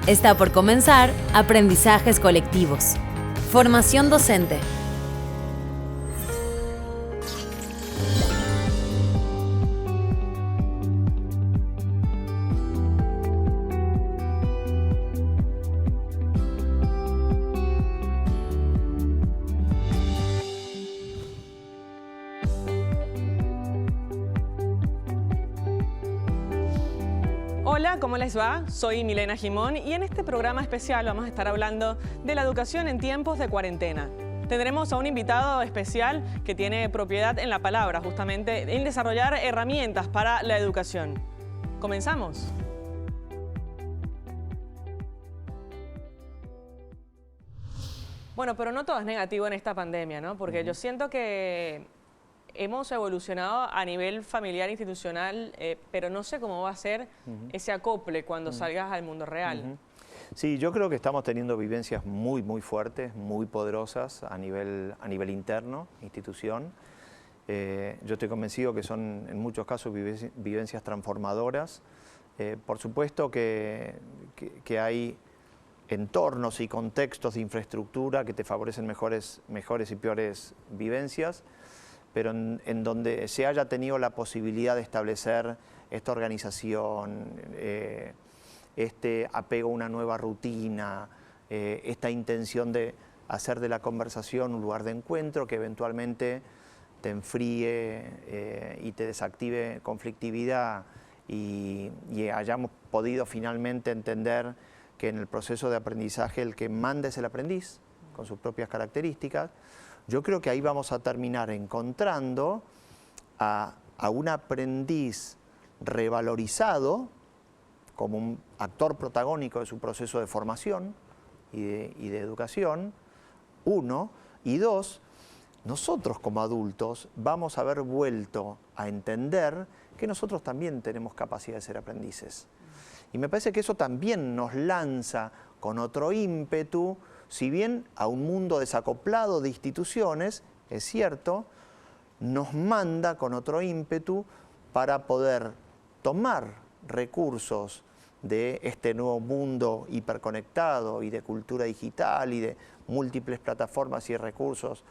Está por comenzar Aprendizajes Colectivos. Formación docente. Hola, ¿cómo les va? Soy Milena Gimón y en este programa especial vamos a estar hablando de la educación en tiempos de cuarentena. Tendremos a un invitado especial que tiene propiedad en la palabra, justamente en desarrollar herramientas para la educación. ¿Comenzamos? Bueno, pero no todo es negativo en esta pandemia, ¿no? Porque yo siento que hemos evolucionado a nivel familiar, institucional, pero no sé cómo va a ser ese acople cuando salgas al mundo real. Sí, yo creo que estamos teniendo vivencias muy fuertes, muy poderosas a nivel interno, institución. Yo estoy convencido que son en muchos casos vivencias transformadoras. Por supuesto que hay entornos y contextos de infraestructura que te favorecen mejores y peores vivencias, pero en donde se haya tenido la posibilidad de establecer esta organización, este apego a una nueva rutina, esta intención de hacer de la conversación un lugar de encuentro que eventualmente te enfríe y te desactive conflictividad y hayamos podido finalmente entender que en el proceso de aprendizaje el que manda es el aprendiz, con sus propias características. Yo creo que ahí vamos a terminar encontrando a un aprendiz revalorizado como un actor protagónico de su proceso de formación y de educación, uno, y dos, nosotros como adultos vamos a haber vuelto a entender que nosotros también tenemos capacidad de ser aprendices. Y me parece que eso también nos lanza con otro ímpetu, si bien a un mundo desacoplado de instituciones, es cierto, nos manda con otro ímpetu para poder tomar recursos de este nuevo mundo hiperconectado y de cultura digital y de múltiples plataformas y recursos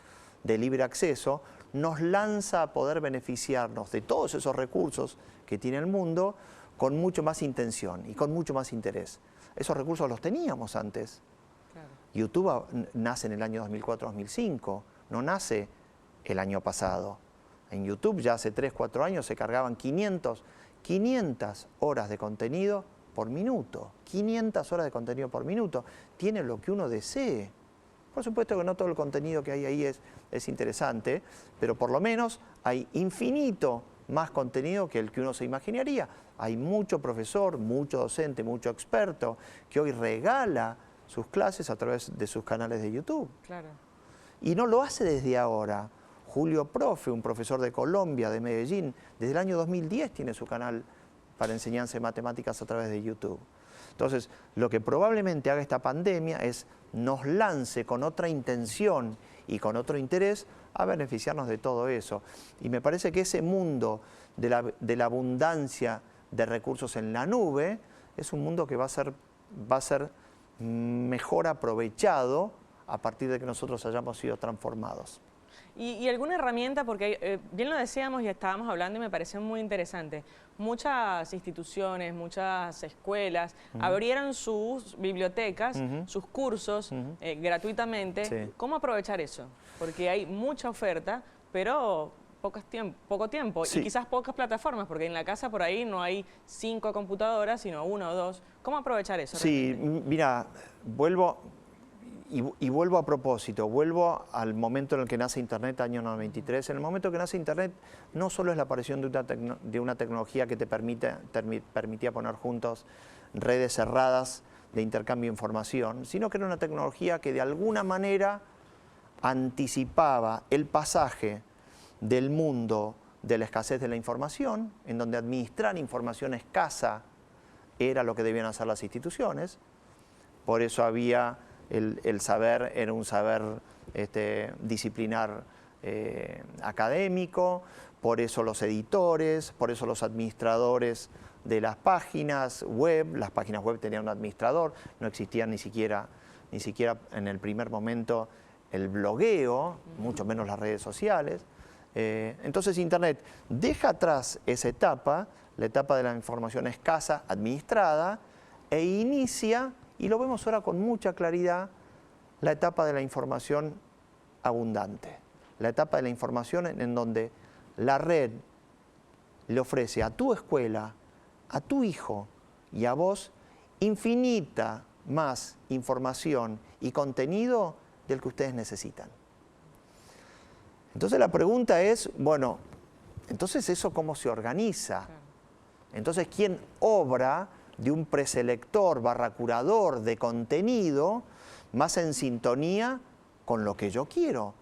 de libre acceso, nos lanza a poder beneficiarnos de todos esos recursos que tiene el mundo con mucho más intención y con mucho más interés. Esos recursos los teníamos antes. Claro. YouTube nace en el año 2004-2005, no nace el año pasado. En YouTube ya hace 3-4 años se cargaban 500 horas de contenido por minuto. 500 horas de contenido por minuto. Tiene lo que uno desee. Por supuesto que no todo el contenido que hay ahí es interesante, pero por lo menos hay infinito más contenido que el que uno se imaginaría. Hay mucho profesor, mucho docente, mucho experto que hoy regala sus clases a través de sus canales de YouTube. Claro. Y no lo hace desde ahora. Julio Profe, un profesor de Colombia, de Medellín, desde el año 2010 tiene su canal para enseñanza de matemáticas a través de YouTube. Entonces, lo que probablemente haga esta pandemia es nos lance con otra intención y con otro interés a beneficiarnos de todo eso. Y me parece que ese mundo de la abundancia de recursos en la nube es un mundo que va a ser mejor aprovechado a partir de que nosotros hayamos sido transformados. ¿Y alguna herramienta? Porque bien lo decíamos y estábamos hablando y me parece muy interesante. Muchas instituciones, muchas escuelas abrieron sus bibliotecas, sus cursos gratuitamente. Sí. ¿Cómo aprovechar eso? Porque hay mucha oferta, pero poco tiempo sí. Y quizás pocas plataformas, porque en la casa por ahí no hay 5 computadoras, sino 1 o 2. ¿Cómo aprovechar eso? Sí, realmente? Mira, vuelvo a propósito, vuelvo al momento en el que nace Internet, año 93. En el momento que nace Internet, no solo es la aparición de una tecnología que te permitía poner juntos redes cerradas de intercambio de información, sino que era una tecnología que de alguna manera anticipaba el pasaje del mundo de la escasez de la información, en donde administrar información escasa era lo que debían hacer las instituciones. Por eso había el saber, era un saber disciplinar académico, por eso los editores, por eso los administradores de las páginas web. Las páginas web tenían un administrador, no existía ni siquiera en el primer momento el blogueo, mucho menos las redes sociales. Entonces Internet deja atrás esa etapa, la etapa de la información escasa, administrada, e inicia, y lo vemos ahora con mucha claridad, la etapa de la información abundante. La etapa de la información en donde la red le ofrece a tu escuela, a tu hijo y a vos infinita más información y contenido del que ustedes necesitan. Entonces la pregunta es, bueno, entonces ¿eso cómo se organiza? Entonces, ¿quién obra de un preselector / curador de contenido más en sintonía con lo que yo quiero?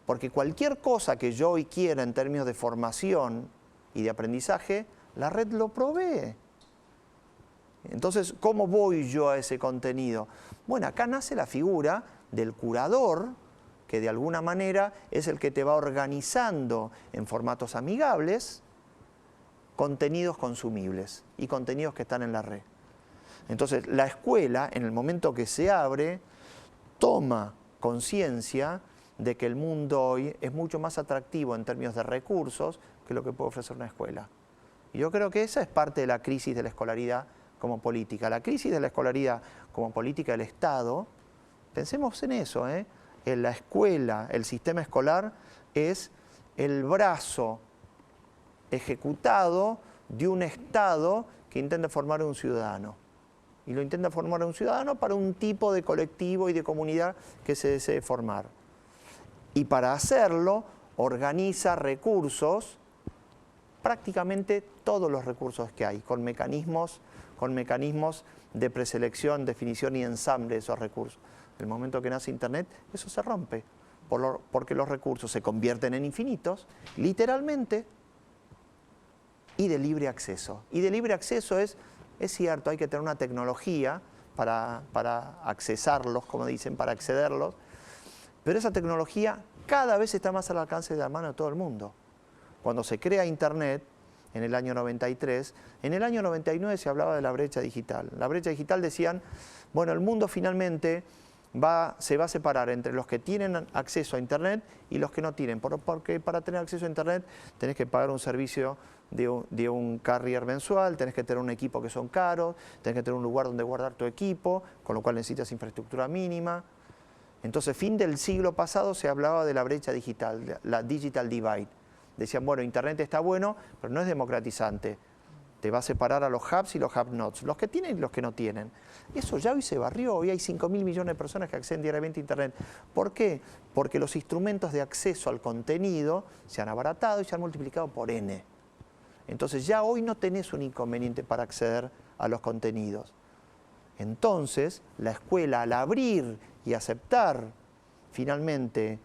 Porque cualquier cosa que yo hoy quiera en términos de formación y de aprendizaje, la red lo provee. Entonces, ¿cómo voy yo a ese contenido? Bueno, acá nace la figura del curador, que de alguna manera es el que te va organizando en formatos amigables contenidos consumibles y contenidos que están en la red. Entonces, la escuela, en el momento que se abre, toma conciencia de que el mundo hoy es mucho más atractivo en términos de recursos que lo que puede ofrecer una escuela. Y yo creo que esa es parte de la crisis de la escolaridad como política. La crisis de la escolaridad como política del Estado, pensemos en eso, en la escuela, el sistema escolar es el brazo ejecutado de un Estado que intenta formar a un ciudadano. Y lo intenta formar a un ciudadano para un tipo de colectivo y de comunidad que se desee formar. Y para hacerlo organiza recursos, prácticamente todos los recursos que hay, con mecanismos de preselección, definición y ensamble de esos recursos. En el momento que nace Internet, eso se rompe, porque los recursos se convierten en infinitos, literalmente, y de libre acceso. Y de libre acceso es cierto, hay que tener una tecnología para accesarlos, como dicen, para accederlos, pero esa tecnología cada vez está más al alcance de la mano de todo el mundo. Cuando se crea Internet, en el año 93, en el año 99 se hablaba de la brecha digital. La brecha digital decían, bueno, el mundo finalmente se va a separar entre los que tienen acceso a Internet y los que no tienen, porque para tener acceso a Internet tenés que pagar un servicio de un carrier mensual, tenés que tener un equipo que son caros, tenés que tener un lugar donde guardar tu equipo, con lo cual necesitas infraestructura mínima. Entonces, fin del siglo pasado se hablaba de la brecha digital, la digital divide. Decían, bueno, Internet está bueno, pero no es democratizante. Te va a separar a los hubs y los have-nots, los que tienen y los que no tienen. Eso ya hoy se barrió, hoy hay 5.000 millones de personas que acceden diariamente a Internet. ¿Por qué? Porque los instrumentos de acceso al contenido se han abaratado y se han multiplicado por N. Entonces ya hoy no tenés un inconveniente para acceder a los contenidos. Entonces, la escuela, al abrir y aceptar finalmente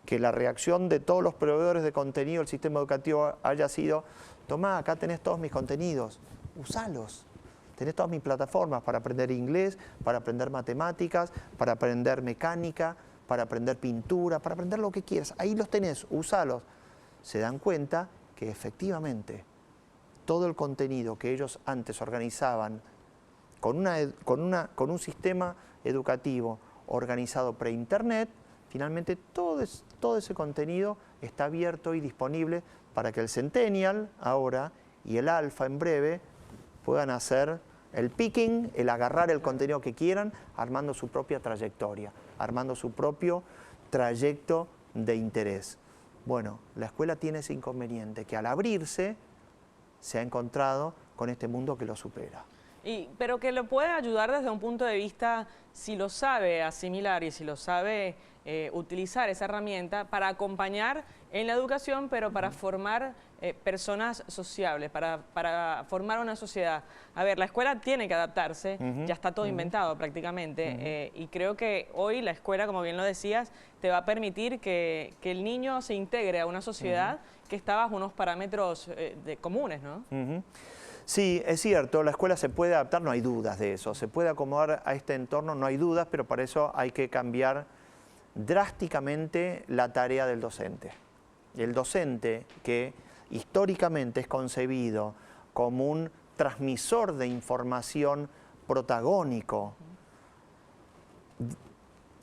que la reacción de todos los proveedores de contenido del sistema educativo haya sido, tomá, acá tenés todos mis contenidos, usalos. Tenés todas mis plataformas para aprender inglés, para aprender matemáticas, para aprender mecánica, para aprender pintura, para aprender lo que quieras. Ahí los tenés, usalos. Se dan cuenta que efectivamente todo el contenido que ellos antes organizaban con un sistema educativo organizado pre-internet, finalmente todo ese contenido está abierto y disponible para que el Centennial ahora y el Alpha en breve puedan hacer el picking, el agarrar el contenido que quieran, armando su propia trayectoria, armando su propio trayecto de interés. Bueno, la escuela tiene ese inconveniente, que al abrirse se ha encontrado con este mundo que lo supera. Pero que lo puede ayudar desde un punto de vista, si lo sabe asimilar y si lo sabe utilizar esa herramienta para acompañar en la educación, pero para formar personas sociables, para formar una sociedad. A ver, la escuela tiene que adaptarse, ya está todo inventado prácticamente, y creo que hoy la escuela, como bien lo decías, te va a permitir que el niño se integre a una sociedad que está bajo unos parámetros comunes, ¿no? Sí, es cierto, la escuela se puede adaptar, no hay dudas de eso, se puede acomodar a este entorno, no hay dudas, pero para eso hay que cambiar drásticamente la tarea del docente. El docente, que históricamente es concebido como un transmisor de información protagónico,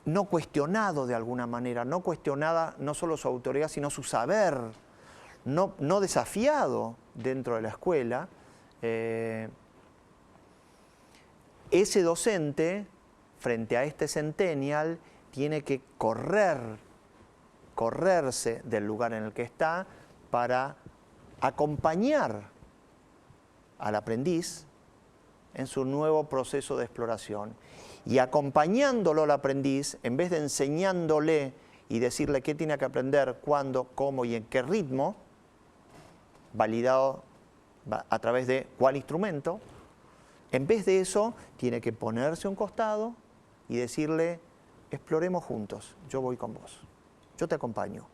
no cuestionado de alguna manera, no cuestionada no solo su autoridad, sino su saber, no desafiado dentro de la escuela, ese docente, frente a este centennial, tiene que correrse del lugar en el que está para acompañar al aprendiz en su nuevo proceso de exploración. Y acompañándolo al aprendiz, en vez de enseñándole y decirle qué tiene que aprender, cuándo, cómo y en qué ritmo, validado a través de cuál instrumento, en vez de eso, tiene que ponerse a un costado y decirle, exploremos juntos, yo voy con vos, yo te acompaño.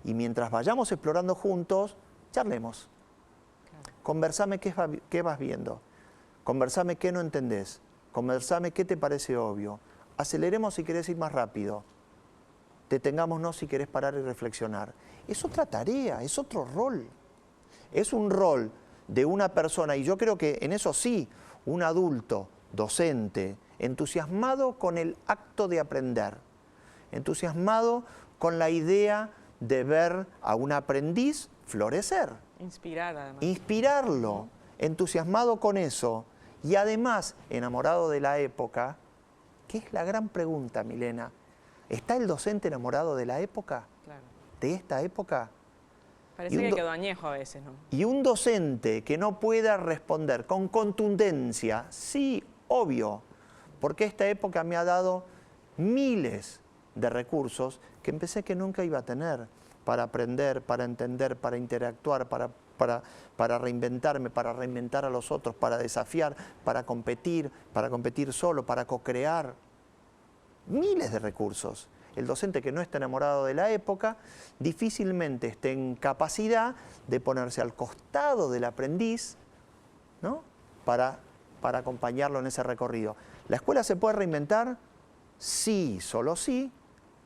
Y mientras vayamos explorando juntos, charlemos. Conversame qué vas viendo, conversame qué no entendés, conversame qué te parece obvio, aceleremos si querés ir más rápido, detengámonos si querés parar y reflexionar. Es otra tarea, es otro rol. Es un rol de una persona, y yo creo que en eso sí, un adulto, docente, entusiasmado con el acto de aprender, entusiasmado con la idea de ver a un aprendiz florecer. Inspirar, además. Inspirarlo, entusiasmado con eso, y además enamorado de la época, que es la gran pregunta, Milena. ¿Está el docente enamorado de la época? Claro. ¿De esta época? Parece que quedó añejo a veces, ¿no? Y un docente que no pueda responder con contundencia, sí, obvio, porque esta época me ha dado miles de recursos que pensé que nunca iba a tener para aprender, para entender, para interactuar, para reinventarme, para reinventar a los otros, para desafiar, para competir solo, para co-crear. Miles de recursos. El docente que no está enamorado de la época difícilmente esté en capacidad de ponerse al costado del aprendiz, ¿no? para acompañarlo en ese recorrido. ¿La escuela se puede reinventar? Sí, solo sí,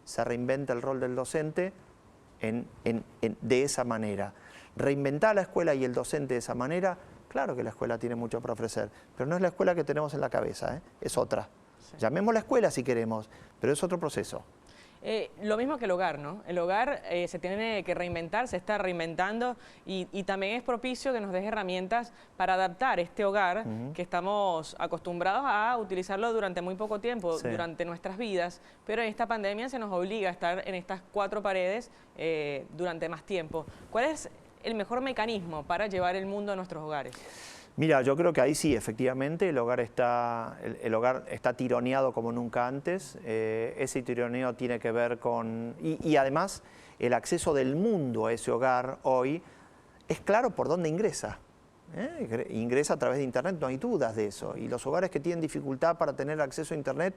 se reinventa el rol del docente de esa manera. Reinventar la escuela y el docente de esa manera, claro que la escuela tiene mucho para ofrecer, pero no es la escuela que tenemos en la cabeza, es otra. Sí. Llamémosla escuela si queremos, pero es otro proceso. Lo mismo que el hogar, ¿no? El hogar se tiene que reinventar, se está reinventando y también es propicio que nos deje herramientas para adaptar este hogar que estamos acostumbrados a utilizarlo durante muy poco tiempo, sí, durante nuestras vidas, pero esta pandemia se nos obliga a estar en estas cuatro paredes durante más tiempo. ¿Cuál es el mejor mecanismo para llevar el mundo a nuestros hogares? Mira, yo creo que ahí sí, efectivamente, el hogar está tironeado como nunca antes. Ese tironeo tiene que ver con... Y además, el acceso del mundo a ese hogar hoy es claro por dónde ingresa. Ingresa a través de Internet, no hay dudas de eso. Y los hogares que tienen dificultad para tener acceso a Internet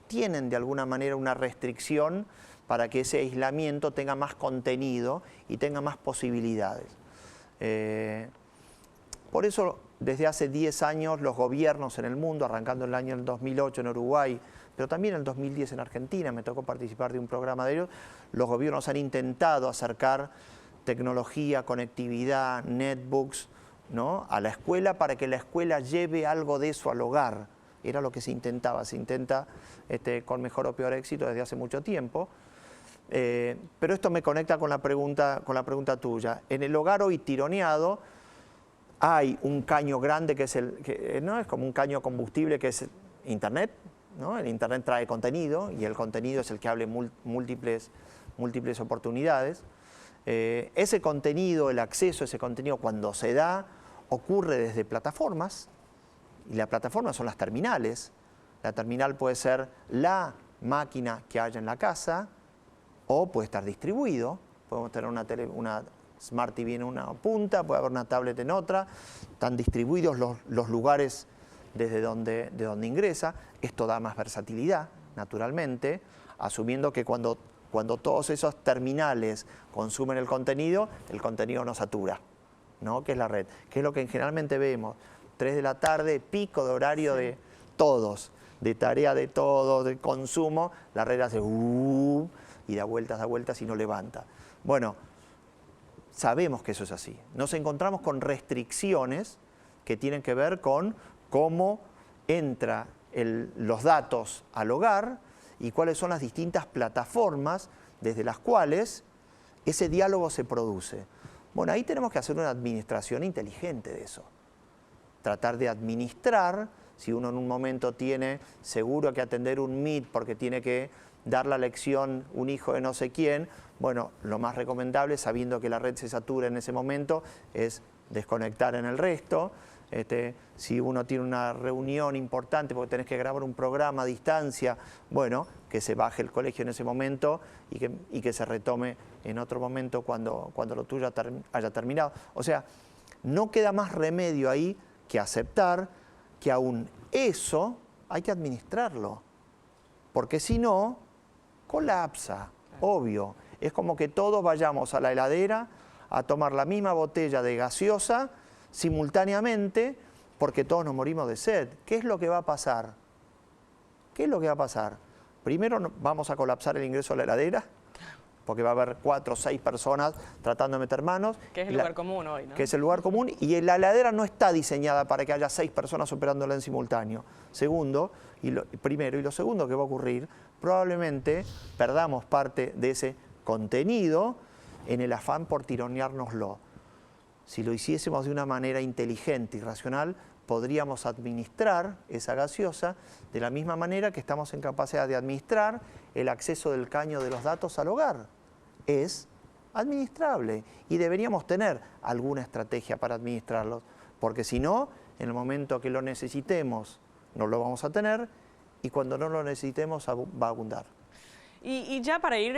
tienen de alguna manera una restricción para que ese aislamiento tenga más contenido y tenga más posibilidades. Por eso, desde hace 10 años, los gobiernos en el mundo, arrancando el año 2008 en Uruguay, pero también en el 2010 en Argentina, me tocó participar de un programa de ellos, los gobiernos han intentado acercar tecnología, conectividad, netbooks, ¿no?, a la escuela para que la escuela lleve algo de eso al hogar. Era lo que se intentaba, se intenta con mejor o peor éxito desde hace mucho tiempo. Pero esto me conecta con la pregunta tuya. En el hogar hoy tironeado, hay un caño grande ¿no? Es como un caño combustible que es Internet, ¿no? El Internet trae contenido y el contenido es el que abre múltiples oportunidades. Ese contenido, el acceso a ese contenido cuando se da, ocurre desde plataformas y las plataformas son las terminales. La terminal puede ser la máquina que haya en la casa o puede estar distribuido. Podemos tener una Smart TV en una punta, puede haber una tablet en otra, están distribuidos los lugares desde donde ingresa. Esto da más versatilidad, naturalmente, asumiendo que cuando todos esos terminales consumen el contenido no satura, ¿no? Que es la red, que es lo que generalmente vemos, 3 de la tarde, pico de horario, sí, de todos, de tarea de todos, de consumo, la red hace y da vueltas y no levanta. Bueno, sabemos que eso es así. Nos encontramos con restricciones que tienen que ver con cómo entra los datos al hogar y cuáles son las distintas plataformas desde las cuales ese diálogo se produce. Bueno, ahí tenemos que hacer una administración inteligente de eso. Tratar de administrar, si uno en un momento tiene seguro que atender un Meet porque tiene que dar la lección un hijo de no sé quién, bueno, lo más recomendable, sabiendo que la red se satura en ese momento, es desconectar en el resto. Si uno tiene una reunión importante porque tenés que grabar un programa a distancia, bueno, que se baje el colegio en ese momento y que se retome en otro momento cuando lo tuyo haya terminado. O sea, no queda más remedio ahí que aceptar que aún eso hay que administrarlo, porque si no, colapsa, obvio. Es como que todos vayamos a la heladera a tomar la misma botella de gaseosa simultáneamente porque todos nos morimos de sed. ¿Qué es lo que va a pasar? ¿Qué es lo que va a pasar? Primero vamos a colapsar el ingreso a la heladera porque va a haber 4 o 6 personas tratando de meter manos. Que es el lugar común hoy, ¿no? Que es el lugar común y la heladera no está diseñada para que haya 6 personas operándola en simultáneo. Segundo, primero y lo segundo que va a ocurrir, probablemente perdamos parte de ese contenido en el afán por tironeárnoslo. Si lo hiciésemos de una manera inteligente y racional, podríamos administrar esa gaseosa de la misma manera que estamos en capacidad de administrar el acceso del caño de los datos al hogar. Es administrable y deberíamos tener alguna estrategia para administrarlos, porque si no, en el momento que lo necesitemos, no lo vamos a tener y cuando no lo necesitemos va a abundar. Y ya para ir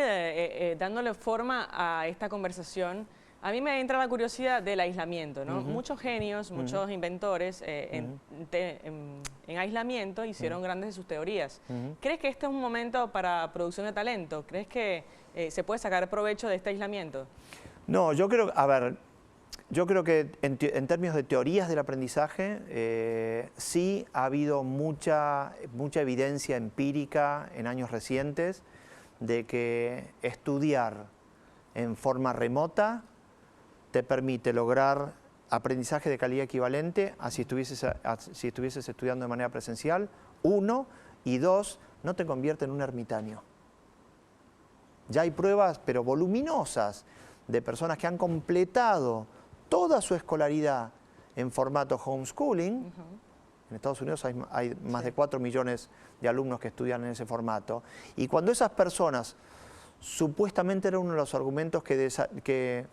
dándole forma a esta conversación, a mí me entra la curiosidad del aislamiento, ¿no? Muchos genios, muchos inventores en aislamiento hicieron grandes de sus teorías. ¿Crees que este es un momento para producción de talento? ¿Crees que se puede sacar provecho de este aislamiento? No, yo creo, a ver, yo creo que en términos de teorías del aprendizaje, sí ha habido mucha evidencia empírica en años recientes de que estudiar en forma remota te permite lograr aprendizaje de calidad equivalente a si estuvieses estudiando de manera presencial, 1, y 2, no te convierte en un ermitaño. Ya hay pruebas, pero voluminosas, de personas que han completado toda su escolaridad en formato homeschooling. En Estados Unidos hay más de 4 millones de alumnos que estudian en ese formato. Y cuando esas personas, supuestamente era uno de los argumentos que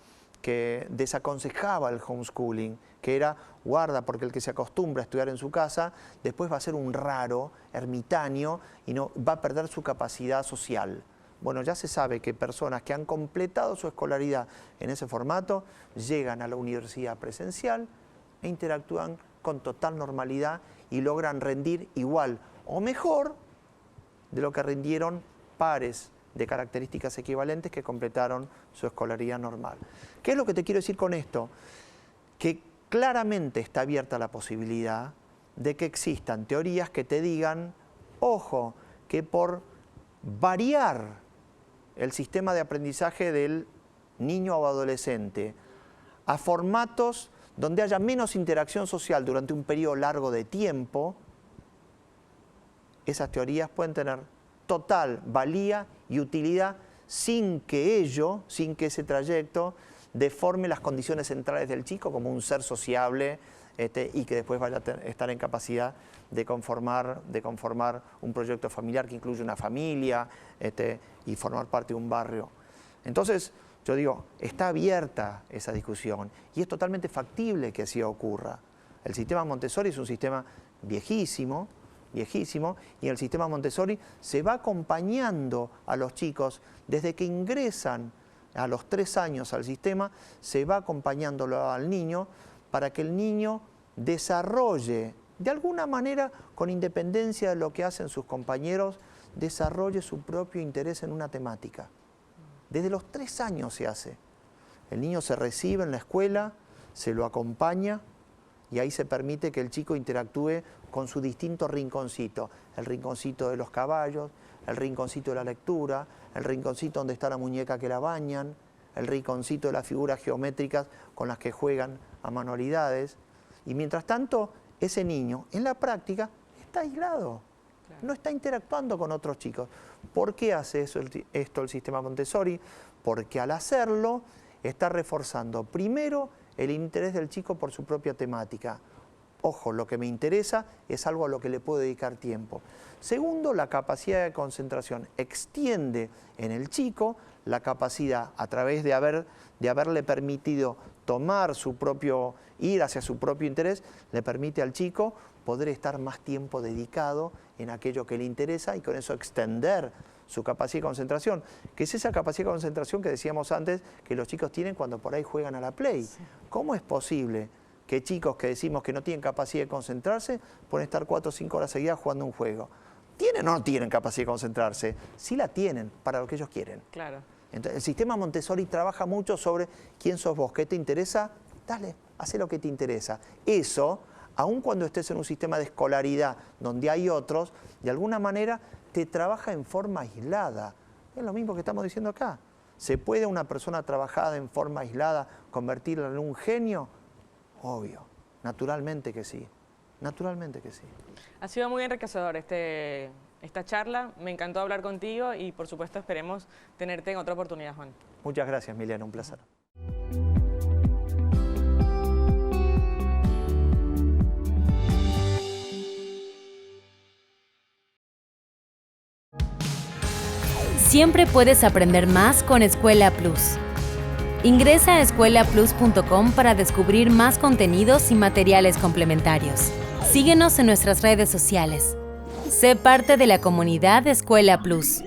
desaconsejaba el homeschooling, que era, guarda, porque el que se acostumbra a estudiar en su casa, después va a ser un raro, ermitaño, y no va a perder su capacidad social. Bueno, ya se sabe que personas que han completado su escolaridad en ese formato llegan a la universidad presencial e interactúan con total normalidad y logran rendir igual o mejor de lo que rindieron pares de características equivalentes que completaron su escolaridad normal. ¿Qué es lo que te quiero decir con esto? Que claramente está abierta la posibilidad de que existan teorías que te digan, ojo, que por variar el sistema de aprendizaje del niño o adolescente a formatos donde haya menos interacción social durante un periodo largo de tiempo, esas teorías pueden tener total valía y utilidad sin que ese trayecto deforme las condiciones centrales del chico como un ser sociable y que después vaya a estar en capacidad de conformar un proyecto familiar que incluye una familia y formar parte de un barrio. Entonces, yo digo, está abierta esa discusión y es totalmente factible que así ocurra. El sistema Montessori es un sistema viejísimo, y el sistema Montessori se va acompañando a los chicos desde que ingresan a los 3 años al sistema, se va acompañándolo al niño para que el niño desarrolle, de alguna manera, con independencia de lo que hacen sus compañeros, desarrolle su propio interés en una temática. Desde los 3 años se hace. El niño se recibe en la escuela, se lo acompaña y ahí se permite que el chico interactúe con su distinto rinconcito. El rinconcito de los caballos, el rinconcito de la lectura, el rinconcito donde está la muñeca que la bañan, el rinconcito de las figuras geométricas con las que juegan a manualidades. Y mientras tanto, ese niño en la práctica está aislado, no está interactuando con otros chicos. ¿Por qué hace esto el sistema Montessori? Porque al hacerlo está reforzando primero el interés del chico por su propia temática. Ojo, lo que me interesa es algo a lo que le puedo dedicar tiempo. Segundo, la capacidad de concentración. Extiende en el chico la capacidad, a través de haberle permitido ir hacia su propio interés, le permite al chico poder estar más tiempo dedicado en aquello que le interesa y con eso extender su capacidad de concentración, que es esa capacidad de concentración que decíamos antes que los chicos tienen cuando por ahí juegan a la Play. Sí. ¿Cómo es posible que chicos que decimos que no tienen capacidad de concentrarse pueden estar 4 o 5 horas seguidas jugando un juego? ¿Tienen o no tienen capacidad de concentrarse? Sí la tienen, para lo que ellos quieren. Claro. Entonces, el sistema Montessori trabaja mucho sobre quién sos vos, qué te interesa, dale, haz lo que te interesa. Eso, aun cuando estés en un sistema de escolaridad donde hay otros, de alguna manera te trabaja en forma aislada. Es lo mismo que estamos diciendo acá. ¿Se puede una persona trabajada en forma aislada convertirla en un genio? Obvio, naturalmente que sí, naturalmente que sí. Ha sido muy enriquecedor esta charla, me encantó hablar contigo y por supuesto esperemos tenerte en otra oportunidad, Juan. Muchas gracias, Milena, un placer. Siempre puedes aprender más con Escuela Plus. Ingresa a escuelaplus.com para descubrir más contenidos y materiales complementarios. Síguenos en nuestras redes sociales. Sé parte de la comunidad Escuela Plus.